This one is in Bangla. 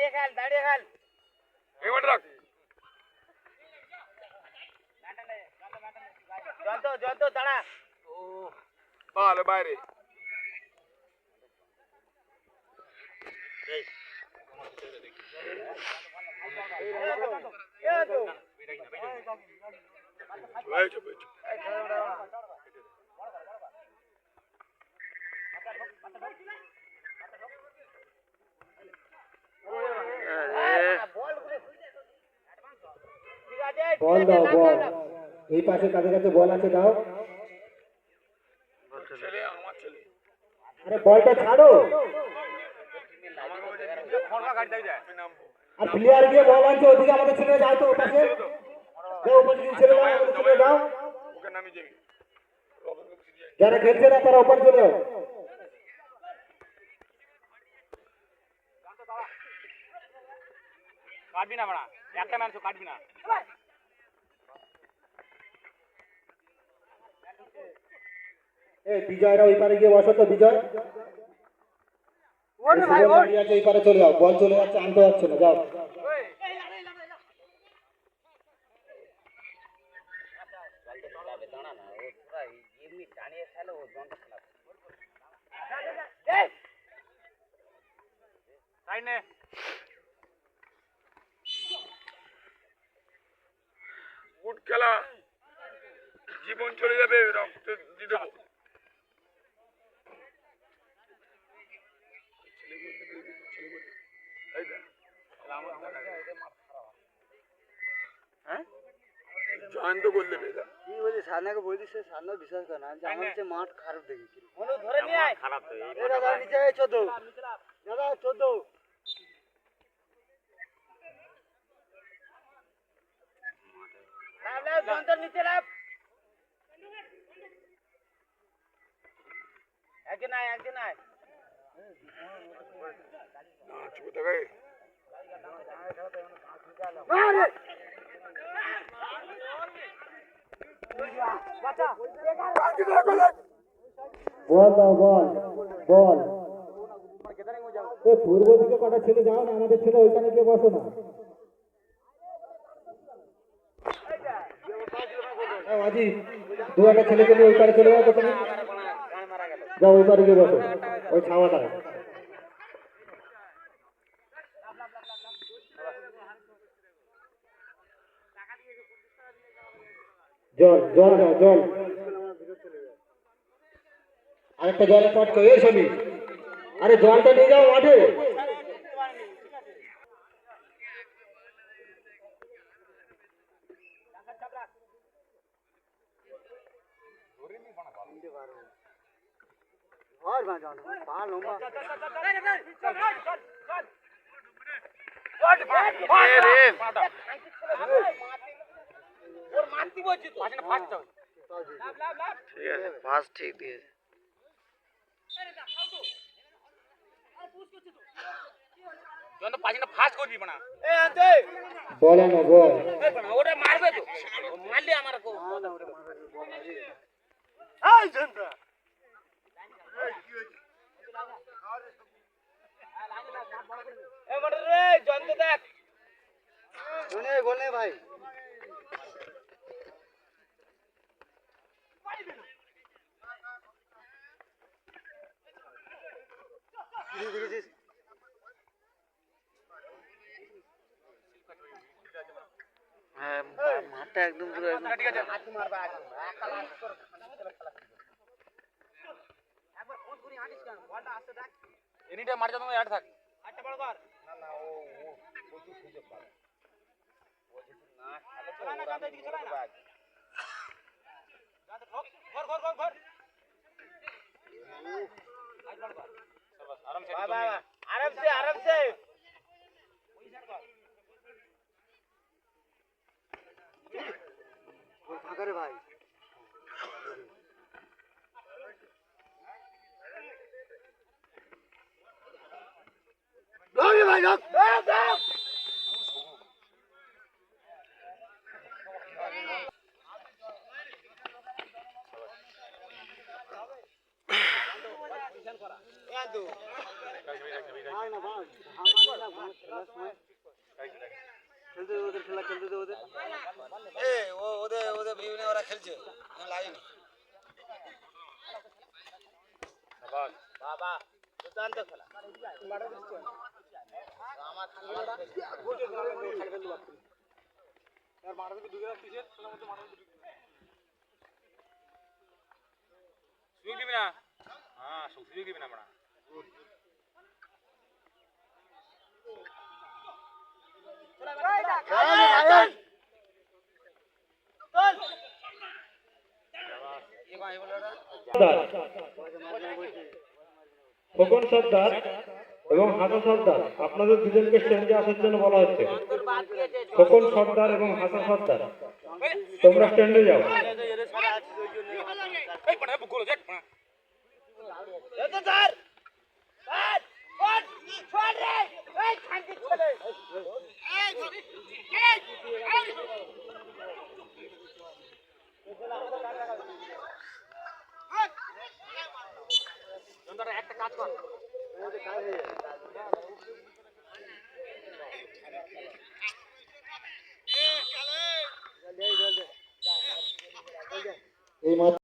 দাঁড়িয়ে খেল এবার রাখ জন্ত দাঁড়া ও ভালো বাইরে বল দাও বল এই পাশে কাছে কাছে বল আছে দাও ছেলে আমার ছেলে আরে বলটা ছাড়ো আর প্লেয়ার গিয়ে বল আনছে ওদিকে আমাদের ছেলে যাও তো ওপাশে যাও ওপাশে ছেলে দাও আমাদের ছেলে দাও ওকে নামিয়ে যাবি যারা খেলছে না তারা ওপাশে চলে যাও কাটবি না মারা একটা ম্যাচ কাটবি না এই বিজয়রা ওই পারে গিয়ে বসো তো বিজয় ওরে ভাই ওর আছে ওই পারে চলে যাও বল চলে যাচ্ছে আনতে পারছো না যাও দাঁড়া না ও পুরো এমনি টানিয়ে খেলে ও জনটা খেলাবে তাই নে গুড খেলা জীবন চলে যাবে রক্ত দিয়ে দেবো জয়ন্ত করলে কি বলি সান্নাকে বলছিস সান্না বিশ্বাস করে না যে আমার হচ্ছে মাঠ খারাপ দেখি মনু ধরে নিয়ে আয় খারাপ তো এই দাদা নিচে আয় 14 দাদা 14 লাভ লাভ জন্তর নিচে লাভ একজন আয় না চুপ থাকে বল দাও বল বল পূর্ব দিকে কটা ছেলে যাও না আমাদের ছেলে ওইখানে গিয়ে বসো না আজি দু একটা ছেলেকে নিয়ে ওই পারে চলে যাও তো তুমি যাও ওই পারে গিয়ে বসো ওই ছাওয়াটা জল জল দাও জল আরেকটা জলের পট করে ছবি আরে জলটা নিয়ে যাও মাঠে और मैं जाऊं बाल लंबा ওর মানতি বলছি তো পাশে ফাস্ট হবে লাভ লাভ লাভ ঠিক আছে ফার্স্ট ঠিক দিয়েছে জন্ত পাশে ফাস্ট করবি না এ আনতে বল না বল ওটা মারবে তো মারলে আমার কো এই জন্তা এ মডার রে জন্ত দেখ শুনে গোলে ভাই হ্যাঁ মাঠটা একদম পুরো ঠিক আছে হাতি মারবা একা লাস্ট করে খেলা একবার ফোন করি আনিস কেন বলটা আসতে দেখ এনিটা মার যাবে অ্যাড থাক আটটা বড় কর না না ও প্রচুর সুযোগ পাবে ও যদি না খেলে তো না যাতে দিকে চলে না যাতে ঠক ঘর ঘর ঘর ঘর আজ বড় কর আরাম সে আরাম সে ওই সাইড কর ফাঁকা রে ভাই ভাই আমার না ঘুম খেলার সময় খেলতে দে ওদের খেলা খেলতে দে ওদের ওদের বিভিন্ন ওরা খেলছে লাগেনি বাবা দুর্দান্ত খেলা সুযোগ দিবি না হ্যাঁ সুযোগ দিবি না আমরা খোকন সর্দার এবং হাসান সর্দার আপনাদের দুজনকে স্ট্যান্ডে আসার জন্য বলা হচ্ছে। খোকন সর্দার এবং হাসান সর্দার তোমরা স্ট্যান্ডে যাও। একটা কাজ কর এই মাত্র